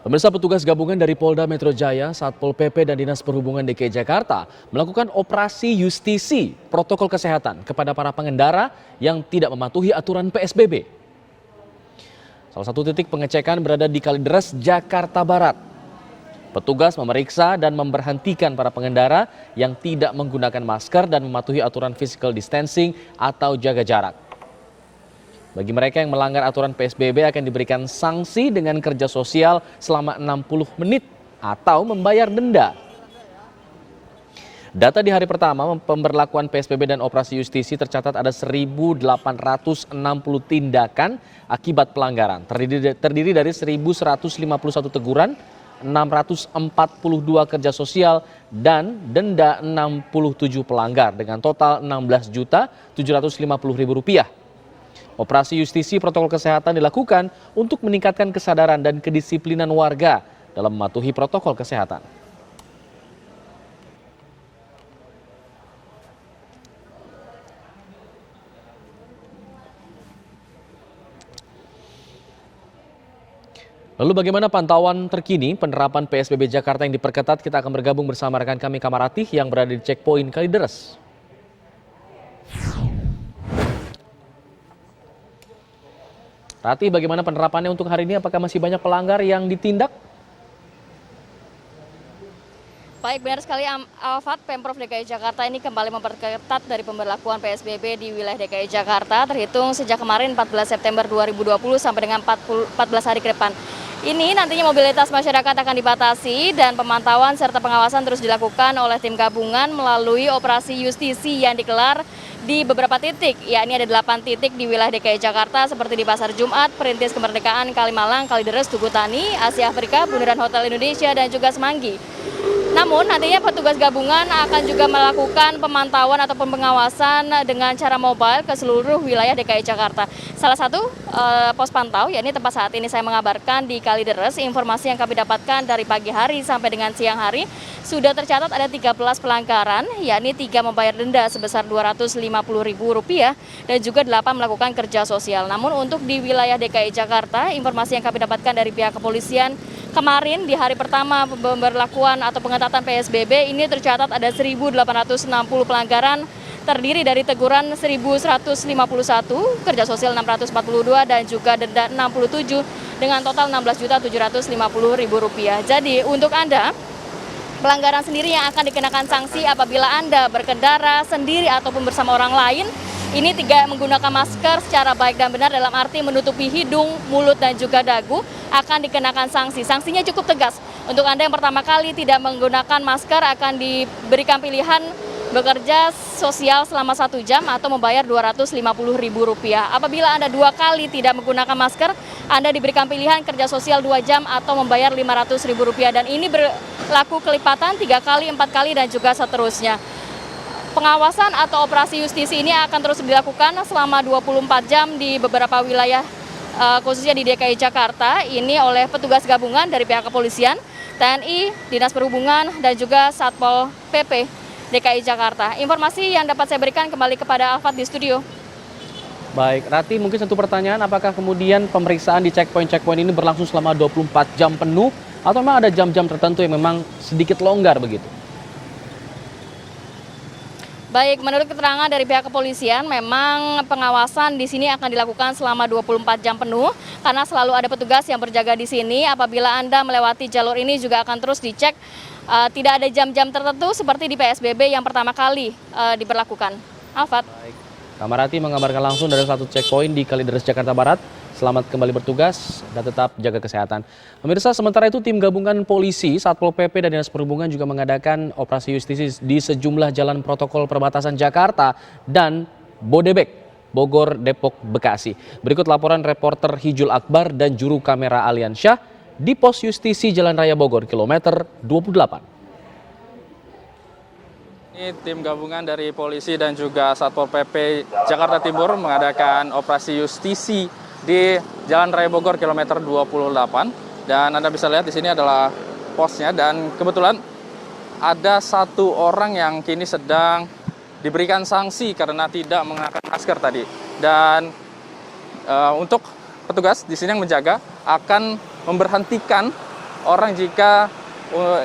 Pemirsa, petugas gabungan dari Polda Metro Jaya, Satpol PP dan Dinas Perhubungan DKI Jakarta melakukan operasi justisi protokol kesehatan kepada para pengendara yang tidak mematuhi aturan PSBB. Salah satu titik pengecekan berada di Kalideres, Jakarta Barat. Petugas memeriksa dan memberhentikan para pengendara yang tidak menggunakan masker dan mematuhi aturan physical distancing atau jaga jarak. Bagi mereka yang melanggar aturan PSBB akan diberikan sanksi dengan kerja sosial selama 60 menit atau membayar denda. Data di hari pertama pemberlakuan PSBB dan operasi justisi tercatat ada 1.860 tindakan akibat pelanggaran. Terdiri dari 1.151 teguran, 642 kerja sosial, dan denda 67 pelanggar dengan total Rp16.750.000. Operasi justisi protokol kesehatan dilakukan untuk meningkatkan kesadaran dan kedisiplinan warga dalam mematuhi protokol kesehatan. Lalu bagaimana pantauan terkini penerapan PSBB Jakarta yang diperketat? Kita akan bergabung bersama rekan kami Kamaratih yang berada di checkpoint Kalideres. Ratih, bagaimana penerapannya untuk hari ini? Apakah masih banyak pelanggar yang ditindak? Baik, benar sekali Alfat, Pemprov DKI Jakarta ini kembali memperketat dari pemberlakuan PSBB di wilayah DKI Jakarta terhitung sejak kemarin 14 September 2020 sampai dengan 14 hari ke depan. Ini nantinya mobilitas masyarakat akan dibatasi dan pemantauan serta pengawasan terus dilakukan oleh tim gabungan melalui operasi justisi yang digelar di beberapa titik, yakni ada 8 titik di wilayah DKI Jakarta seperti di Pasar Jumat, Perintis Kemerdekaan, Kalimalang, Kalideres, Tugu Tani, Asia Afrika, Bundaran Hotel Indonesia, dan juga Semanggi. Namun nantinya petugas gabungan akan juga melakukan pemantauan ataupun pengawasan dengan cara mobile ke seluruh wilayah DKI Jakarta. Salah satu pos pantau, yakni tempat saat ini saya mengabarkan di Kalideres, informasi yang kami dapatkan dari pagi hari sampai dengan siang hari, sudah tercatat ada 13 pelanggaran, yakni 3 membayar denda sebesar Rp250.000 dan juga 8 melakukan kerja sosial. Namun untuk di wilayah DKI Jakarta, informasi yang kami dapatkan dari pihak kepolisian, kemarin di hari pertama pemberlakuan atau pengetatan PSBB ini tercatat ada 1.860 pelanggaran, terdiri dari teguran 1.151, kerja sosial 642 dan juga denda 67 dengan total Rp16.750.000. Jadi untuk Anda, pelanggaran sendiri yang akan dikenakan sanksi apabila Anda berkendara sendiri ataupun bersama orang lain, ini tidak menggunakan masker secara baik dan benar dalam arti menutupi hidung, mulut, dan juga dagu, akan dikenakan sanksi. Sanksinya cukup tegas. Untuk Anda yang pertama kali tidak menggunakan masker akan diberikan pilihan bekerja sosial selama 1 jam atau membayar Rp250.000. Apabila Anda 2 kali tidak menggunakan masker, Anda diberikan pilihan kerja sosial 2 jam atau membayar Rp500.000. Dan ini berlaku kelipatan 3 kali, 4 kali, dan juga seterusnya. Pengawasan atau operasi justisi ini akan terus dilakukan selama 24 jam di beberapa wilayah, khususnya di DKI Jakarta, ini oleh petugas gabungan dari pihak kepolisian, TNI, Dinas Perhubungan, dan juga Satpol PP DKI Jakarta. Informasi yang dapat saya berikan kembali kepada Alfat di studio. Baik, Rati, mungkin satu pertanyaan, apakah kemudian pemeriksaan di checkpoint ini berlangsung selama 24 jam penuh, atau memang ada jam-jam tertentu yang memang sedikit longgar begitu? Baik, menurut keterangan dari pihak kepolisian, memang pengawasan di sini akan dilakukan selama 24 jam penuh, karena selalu ada petugas yang berjaga di sini. Apabila Anda melewati jalur ini juga akan terus dicek, tidak ada jam-jam tertentu seperti di PSBB yang pertama kali diberlakukan. Alfat. Baik. Kamarati mengabarkan langsung dari satu checkpoint di Kalideres, Jakarta Barat. Selamat kembali bertugas dan tetap jaga kesehatan. Pemirsa, sementara itu tim gabungan polisi, Satpol PP dan Dinas Perhubungan juga mengadakan operasi justisi di sejumlah jalan protokol perbatasan Jakarta dan Bodebek, Bogor, Depok, Bekasi. Berikut laporan reporter Hijul Akbar dan juru kamera Aliansyah di pos justisi Jalan Raya Bogor, kilometer 28. Ini tim gabungan dari polisi dan juga Satpol PP Jakarta Timur mengadakan operasi justisi di Jalan Raya Bogor kilometer 28, dan Anda bisa lihat di sini adalah posnya, dan kebetulan ada 1 orang yang kini sedang diberikan sanksi karena tidak mengenakan masker tadi. Dan untuk petugas di sini yang menjaga akan memberhentikan orang jika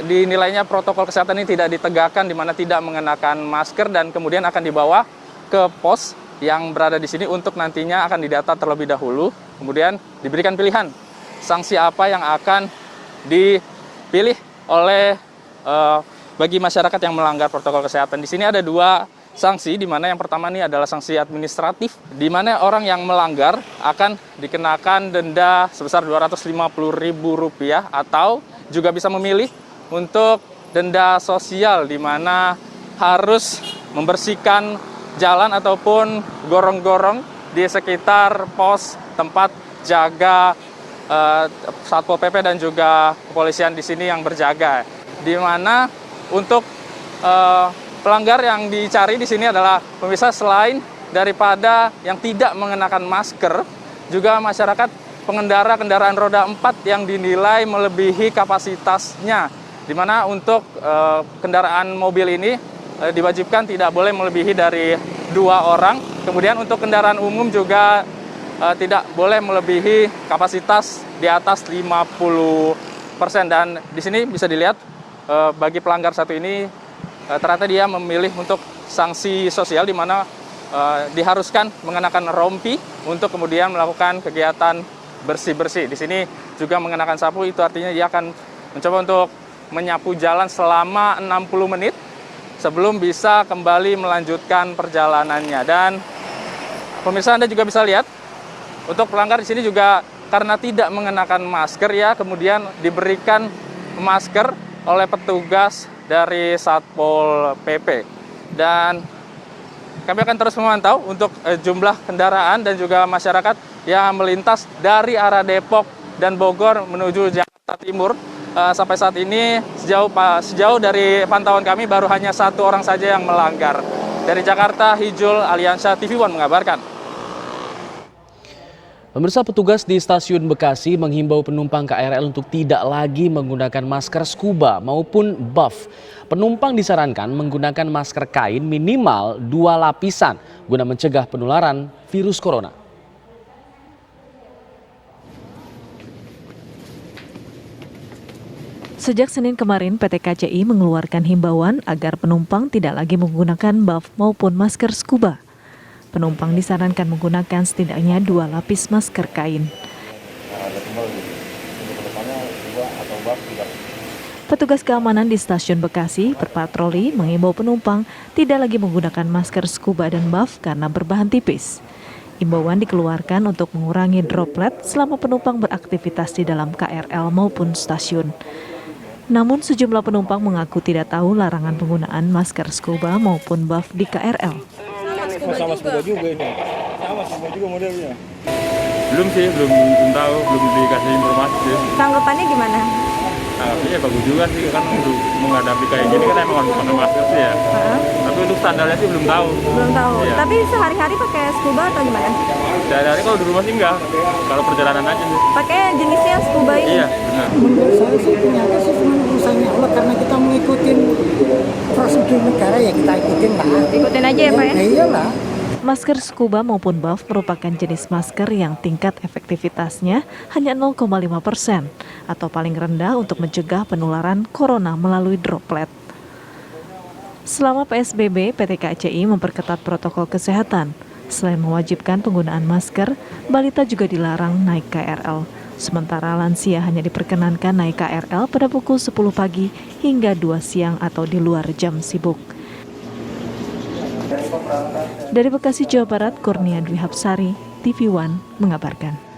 dinilainya protokol kesehatan ini tidak ditegakkan, di mana tidak mengenakan masker dan kemudian akan dibawa ke pos yang berada di sini untuk nantinya akan didata terlebih dahulu, kemudian diberikan pilihan sanksi apa yang akan dipilih oleh bagi masyarakat yang melanggar protokol kesehatan. Di sini ada 2 sanksi, di mana yang pertama ini adalah sanksi administratif, di mana orang yang melanggar akan dikenakan denda sebesar Rp250.000 atau juga bisa memilih untuk denda sosial, di mana harus membersihkan jalan ataupun gorong-gorong di sekitar pos tempat jaga Satpol PP dan juga kepolisian di sini yang berjaga. Di mana untuk pelanggar yang dicari di sini adalah pemirsa, selain daripada yang tidak mengenakan masker, juga masyarakat pengendara kendaraan roda 4 yang dinilai melebihi kapasitasnya, di mana untuk kendaraan mobil ini diwajibkan tidak boleh melebihi dari 2 orang. Kemudian untuk kendaraan umum juga tidak boleh melebihi kapasitas di atas 50%. Dan di sini bisa dilihat bagi pelanggar satu ini ternyata dia memilih untuk sanksi sosial, di mana diharuskan mengenakan rompi untuk kemudian melakukan kegiatan bersih-bersih. Di sini juga mengenakan sapu, itu artinya dia akan mencoba untuk menyapu jalan selama 60 menit sebelum bisa kembali melanjutkan perjalanannya. Dan pemirsa, Anda juga bisa lihat untuk pelanggar di sini juga karena tidak mengenakan masker ya, kemudian diberikan masker oleh petugas dari Satpol PP. Dan kami akan terus memantau untuk jumlah kendaraan dan juga masyarakat yang melintas dari arah Depok dan Bogor menuju Jakarta Timur. Sampai saat ini sejauh dari pantauan kami baru hanya 1 orang saja yang melanggar. Dari Jakarta, Hijul Aliansyah TV One mengabarkan. Pemirsa, petugas di stasiun Bekasi menghimbau penumpang KRL untuk tidak lagi menggunakan masker scuba maupun buff. Penumpang disarankan menggunakan masker kain minimal 2 lapisan guna mencegah penularan virus corona. Sejak Senin kemarin, PT KCI mengeluarkan himbauan agar penumpang tidak lagi menggunakan buff maupun masker scuba. Penumpang disarankan menggunakan setidaknya 2 lapis masker kain. Petugas keamanan di stasiun Bekasi berpatroli mengimbau penumpang tidak lagi menggunakan masker scuba dan buff karena berbahan tipis. Imbauan dikeluarkan untuk mengurangi droplet selama penumpang beraktivitas di dalam KRL maupun stasiun. Namun sejumlah penumpang mengaku tidak tahu larangan penggunaan masker scuba maupun buff di KRL. Sama scuba juga ini. Sama scuba juga modelnya. Belum sih, belum tahu, belum dikasih informasi. Tanggapannya gimana? Tapi ya bagus juga sih, kan untuk menghadapi kayak gini kan emang harus pakai masker sih ya. Tapi untuk standarnya sih belum tahu. Belum tahu. Iya. Tapi sehari-hari pakai scuba atau gimana? Sehari-hari kalau di rumah sih enggak. Kalau perjalanan aja sih. Pakai jenisnya scuba ini? Iya, benar. Menurut saya sih ternyata sih cuma urusannya Allah, karena kita mengikutin prosedur negara ya kita ikutin lah. Ikutin aja ya Pak ya? Nah, iyalah. Masker scuba maupun buff merupakan jenis masker yang tingkat efektivitasnya hanya 0,5% atau paling rendah untuk mencegah penularan corona melalui droplet. Selama PSBB, PT KCI memperketat protokol kesehatan. Selain mewajibkan penggunaan masker, balita juga dilarang naik KRL. Sementara lansia hanya diperkenankan naik KRL pada pukul 10 pagi hingga 2 siang atau di luar jam sibuk. Dari Bekasi, Jawa Barat, Kurnia Dwi Hapsari, TV One mengabarkan.